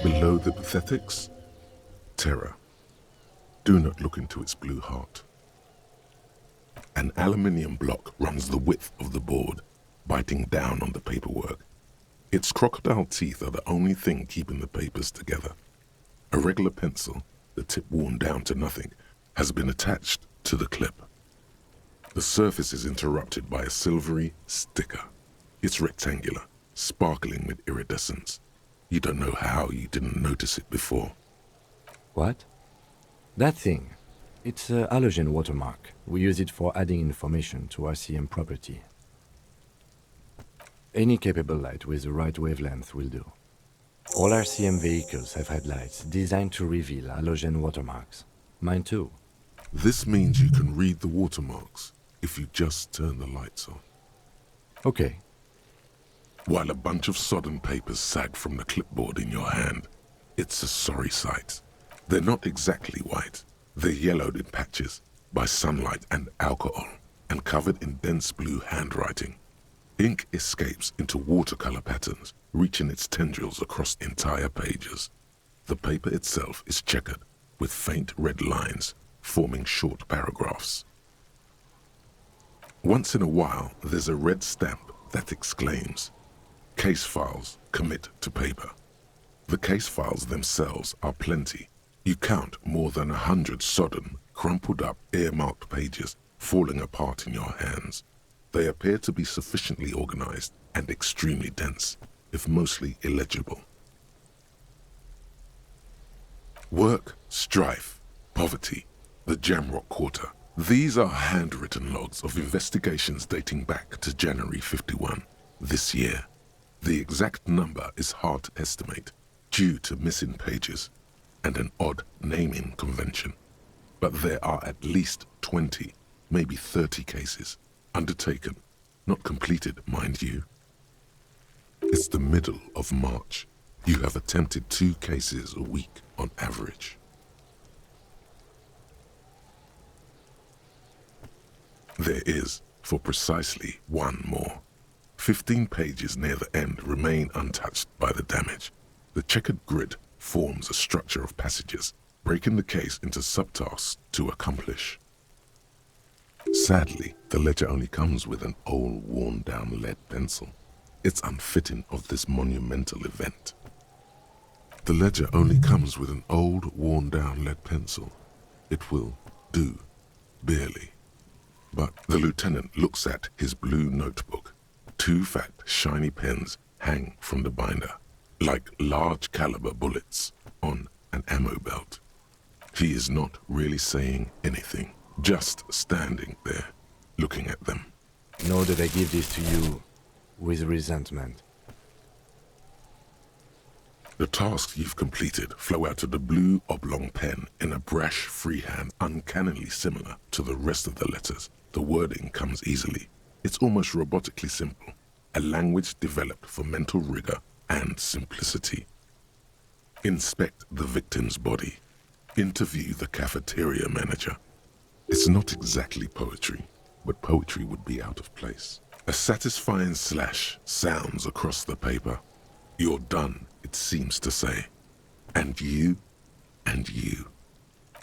Below the pathetics, terror. Do not look into its blue heart. An aluminium block runs the width of the board, biting down on the paperwork. Its crocodile teeth are the only thing keeping the papers together. A regular pencil, the tip worn down to nothing, has been attached to the clip. The surface is interrupted by a silvery sticker. It's rectangular, sparkling with iridescence. You don't know how you didn't notice it before. What? That thing. It's a halogen watermark. We use it for adding information to RCM property. Any capable light with the right wavelength will do. All RCM vehicles have headlights designed to reveal halogen watermarks. Mine too. This means you can read the watermarks if you just turn the lights on. Okay. While a bunch of sodden papers sag from the clipboard in your hand, it's a sorry sight. They're not exactly white. They're yellowed in patches by sunlight and alcohol, and covered in dense blue handwriting. Ink escapes into watercolor patterns, reaching its tendrils across entire pages. The paper itself is checkered, with faint red lines, forming short paragraphs. Once in a while, there's a red stamp that exclaims, "Case files commit to paper." The case files themselves are plenty. You count more than 100 sodden, crumpled up, earmarked pages falling apart in your hands. They appear to be sufficiently organized and extremely dense, if mostly illegible. Work, strife, poverty, the Jamrock Quarter. These are handwritten logs of investigations dating back to January 51, this year. The exact number is hard to estimate due to missing pages and an odd naming convention. But there are at least 20, maybe 30 cases undertaken, not completed, mind you. It's the middle of March. You have attempted 2 cases a week on average. There is, for precisely 1 more. 15 pages near the end remain untouched by the damage. The checkered grid forms a structure of passages, breaking the case into subtasks to accomplish. Sadly, the ledger only comes with an old, worn-down lead pencil. It's unfitting of this monumental event. The ledger only comes with an old, worn-down lead pencil. It will do, barely. But the lieutenant looks at his blue notebook. 2 fat, shiny pens hang from the binder, like large caliber bullets on an ammo belt. He is not really saying anything, just standing there, looking at them. Know that I give this to you with resentment. The tasks you've completed flow out of the blue oblong pen in a brash freehand uncannily similar to the rest of the letters. The wording comes easily. It's almost robotically simple, a language developed for mental rigor and simplicity. Inspect the victim's body. Interview the cafeteria manager. It's not exactly poetry, but poetry would be out of place. A satisfying slash sounds across the paper. You're done, it seems to say. And you, and you.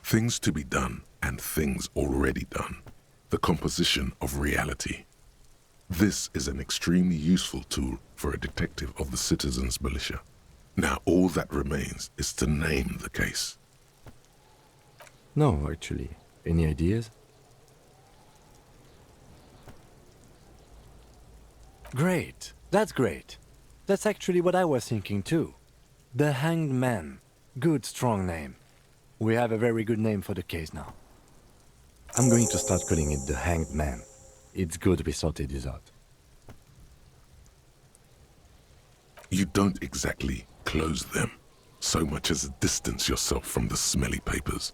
Things to be done and things already done. The composition of reality. This is an extremely useful tool for a detective of the citizens' militia. Now all that remains is to name the case. No, actually. Any ideas? Great. That's great. That's actually what I was thinking too. The Hanged Man. Good, strong name. We have a very good name for the case now. I'm going to start calling it the Hanged Man. It's good we sorted this out. You don't exactly close them, so much as distance yourself from the smelly papers.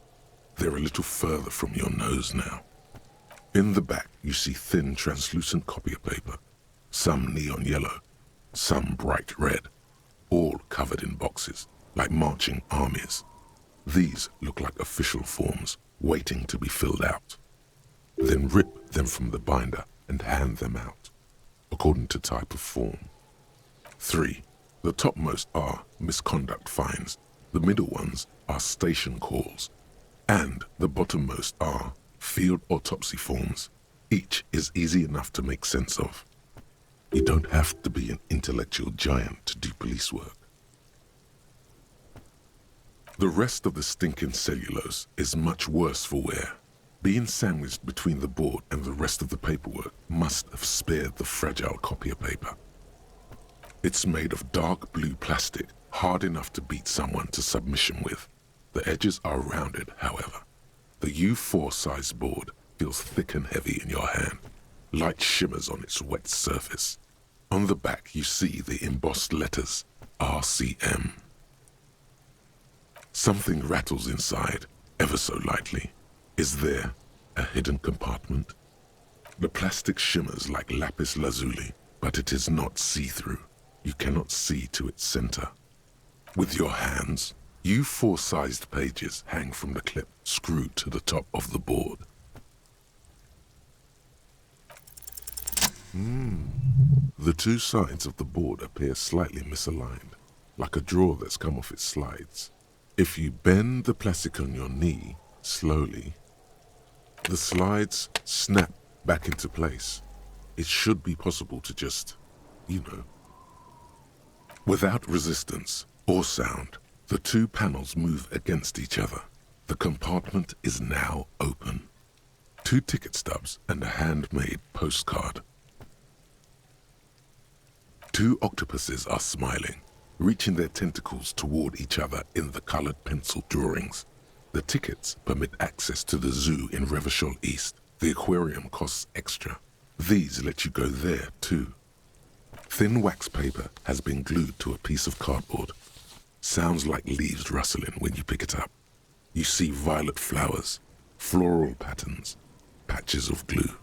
They're a little further from your nose now. In the back, you see thin, translucent copier paper, some neon yellow, some bright red, all covered in boxes, like marching armies. These look like official forms, waiting to be filled out. Then rip them from the binder and hand them out, according to type of form. 3. The topmost are misconduct fines, the middle ones are station calls, and the bottommost are field autopsy forms. Each is easy enough to make sense of. You don't have to be an intellectual giant to do police work. The rest of the stinking cellulose is much worse for wear. Being sandwiched between the board and the rest of the paperwork must have spared the fragile copier paper. It's made of dark blue plastic, hard enough to beat someone to submission with. The edges are rounded, however. The U4 size board feels thick and heavy in your hand. Light shimmers on its wet surface. On the back, you see the embossed letters, RCM. Something rattles inside, ever so lightly. Is there a hidden compartment? The plastic shimmers like lapis lazuli, but it is not see-through. You cannot see to its center. With your hands, U4-sized pages hang from the clip screwed to the top of the board. The two sides of the board appear slightly misaligned, like a drawer that's come off its slides. If you bend the plastic on your knee slowly, the slides snap back into place. It should be possible to just, Without resistance or sound, the two panels move against each other. The compartment is now open. 2 ticket stubs and a handmade postcard. 2 octopuses are smiling, reaching their tentacles toward each other in the colored pencil drawings. The tickets permit access to the zoo in Revachol East. The aquarium costs extra. These let you go there too. Thin wax paper has been glued to a piece of cardboard. Sounds like leaves rustling when you pick it up. You see violet flowers, floral patterns, patches of glue.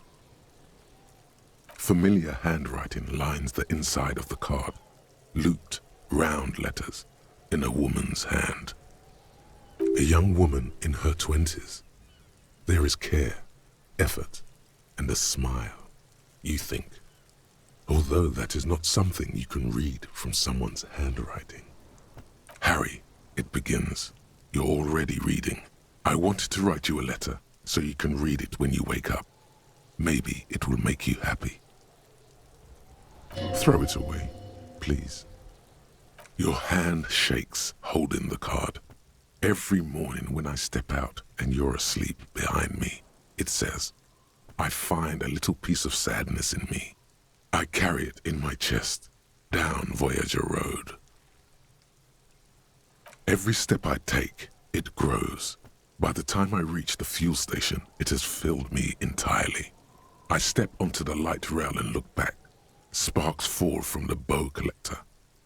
Familiar handwriting lines the inside of the card, looped, round letters in a woman's hand. A young woman in her 20s. There is care, effort, and a smile, you think. Although that is not something you can read from someone's handwriting. Harry, it begins. You're already reading. I wanted to write you a letter so you can read it when you wake up. Maybe it will make you happy. Throw it away, please. Your hand shakes, holding the card. Every morning when I step out and you're asleep behind me, it says, I find a little piece of sadness in me. I carry it in my chest, down Voyager Road. Every step I take, it grows. By the time I reach the fuel station, it has filled me entirely. I step onto the light rail and look back. Sparks fall from the bow collector.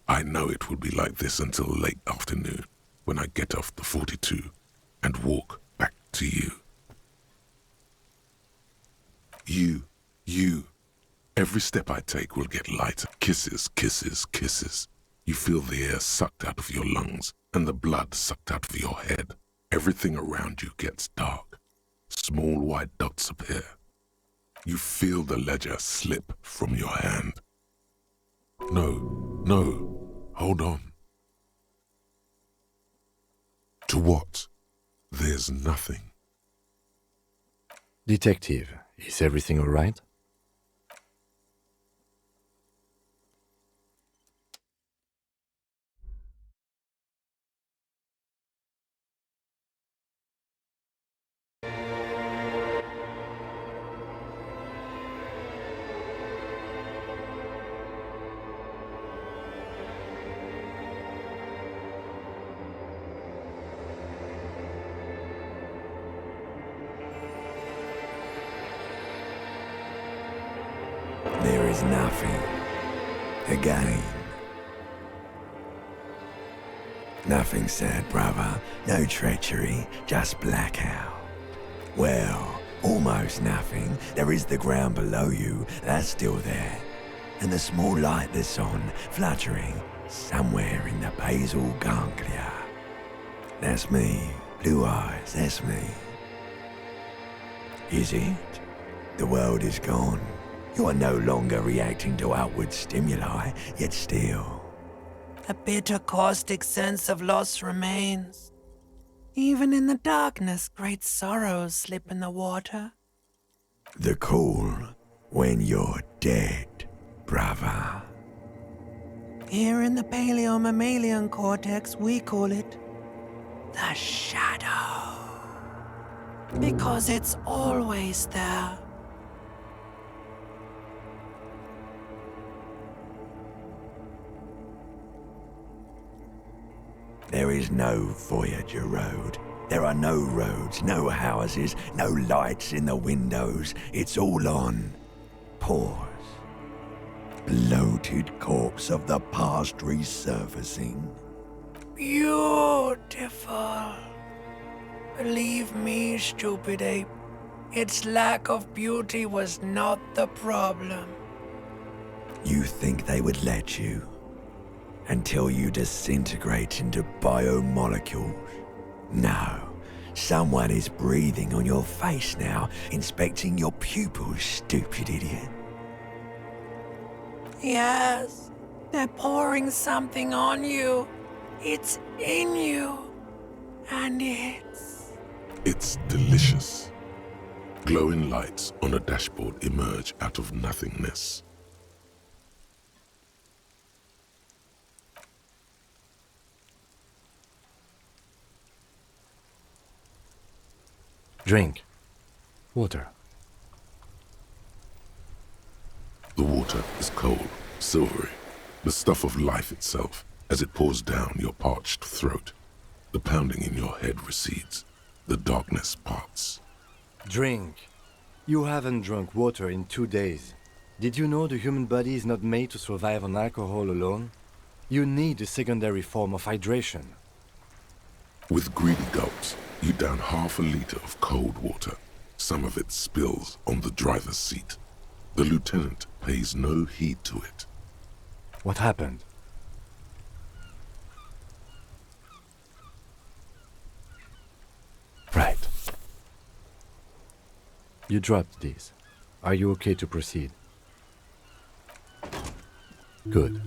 I know it will be like this until late afternoon, when I get off the 42 and walk back to you. You. Every step I take will get lighter. Kisses, kisses, kisses. You feel the air sucked out of your lungs and the blood sucked out of your head. Everything around you gets dark. Small white dots appear. You feel the ledger slip from your hand. No, hold on. To what? There's nothing. Detective, is everything all right? There is nothing. Again. Nothing sad, brother. No treachery, just blackout. Well, almost nothing. There is the ground below you, that's still there. And the small light that's on, fluttering, somewhere in the basal ganglia. That's me. Blue eyes, that's me. Is it? The world is gone. You are no longer reacting to outward stimuli, yet still. A bitter, caustic sense of loss remains. Even in the darkness, great sorrows slip in the water. The cool when you're dead, brother. Here in the paleo-mammalian cortex, we call it the shadow. Because it's always there. There is no Voyager Road. There are no roads, no houses, no lights in the windows. It's all on pause. Bloated corpse of the past resurfacing. Beautiful. Believe me, stupid ape, its lack of beauty was not the problem. You think they would let you? Until you disintegrate into biomolecules? No. Someone is breathing on your face now, inspecting your pupils, stupid idiot. Yes, they're pouring something on you. It's in you. And It's delicious. Glowing lights on a dashboard emerge out of nothingness. Drink. Water. The water is cold, silvery, the stuff of life itself as it pours down your parched throat. The pounding in your head recedes. The darkness parts. Drink. You haven't drunk water in 2 days. Did you know the human body is not made to survive on alcohol alone? You need a secondary form of hydration. With greedy gulps, you down half a liter of cold water. Some of it spills on the driver's seat. The lieutenant pays no heed to it. What happened? Right. You dropped these. Are you okay to proceed? Good.